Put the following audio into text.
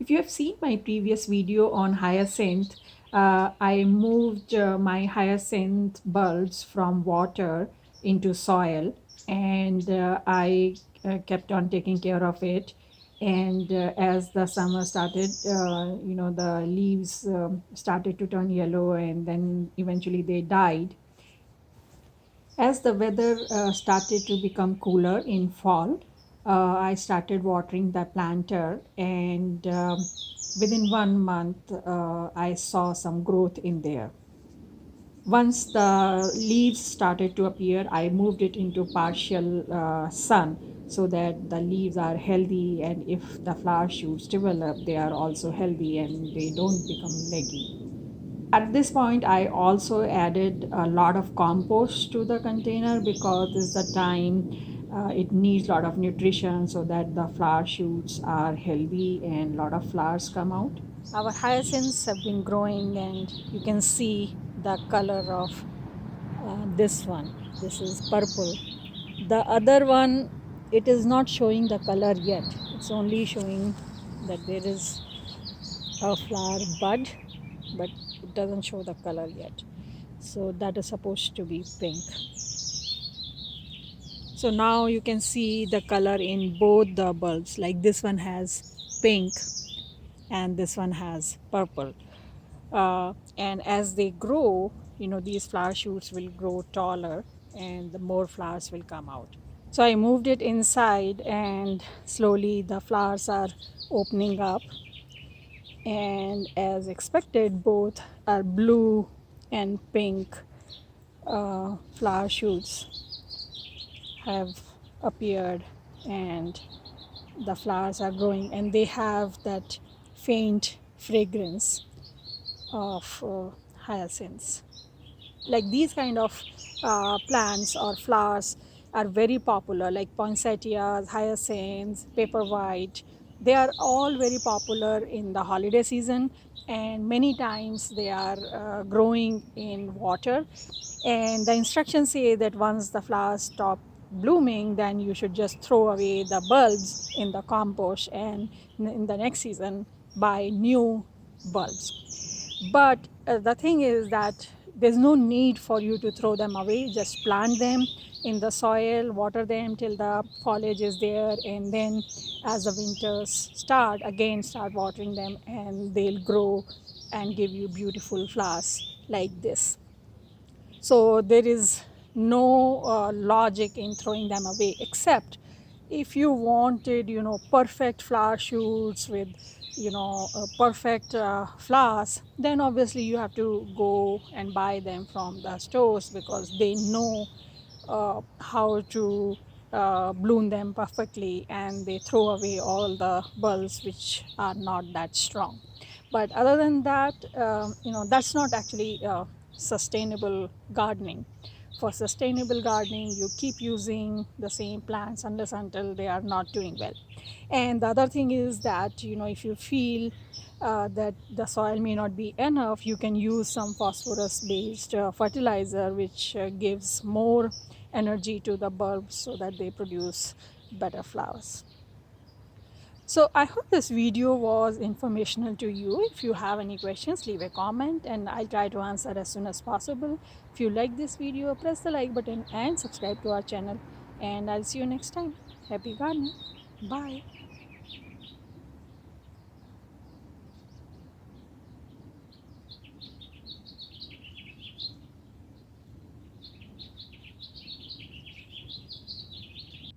If you have seen my previous video on hyacinth, I moved my hyacinth bulbs from water into soil, and I kept on taking care of it. And as the summer started, the leaves started to turn yellow, and then eventually they died. As the weather started to become cooler in fall, I started watering the planter, and within 1 month, I saw some growth in there. Once the leaves started to appear, I moved it into partial sun so that the leaves are healthy, and if the flower shoots develop, they are also healthy and they don't become leggy. At this point, I also added a lot of compost to the container because this is the time it needs a lot of nutrition so that the flower shoots are healthy and a lot of flowers come out. Our hyacinths have been growing, and you can see the color of this one. This is purple. The other one, it is not showing the color yet. It's only showing that there is a flower bud, but it doesn't show the color yet. So that is supposed to be pink. So now you can see the color in both the bulbs, like this one has pink and this one has purple. And as they grow, these flower shoots will grow taller and the more flowers will come out. So I moved it inside, and slowly the flowers are opening up, and as expected, both are blue and pink flower shoots have appeared, and the flowers are growing, and they have that faint fragrance of hyacinths. Like these kind of plants or flowers are very popular, like poinsettias, hyacinths, paper white. They are all very popular in the holiday season, and many times they are growing in water. And the instructions say that once the flowers stop blooming, then you should just throw away the bulbs in the compost, and in the next season buy new bulbs. But the thing is that there's no need for you to throw them away. Just plant them in the soil, water them till the foliage is there, and then as the winters start, again start watering them, and they'll grow and give you beautiful flowers like this. So there is no logic in throwing them away, except if you wanted, perfect flower shoots with, perfect flowers, then obviously you have to go and buy them from the stores because they know how to bloom them perfectly, and they throw away all the bulbs which are not that strong. But other than that, that's not actually sustainable gardening. For sustainable gardening, you keep using the same plants unless until they are not doing well. And the other thing is that, if you feel that the soil may not be enough, you can use some phosphorus based fertilizer, which gives more energy to the bulbs so that they produce better flowers. So I hope this video was informational to you. If you have any questions, leave a comment and I'll try to answer as soon as possible. If you like this video, press the like button and subscribe to our channel, and I'll see you next time. Happy gardening. Bye.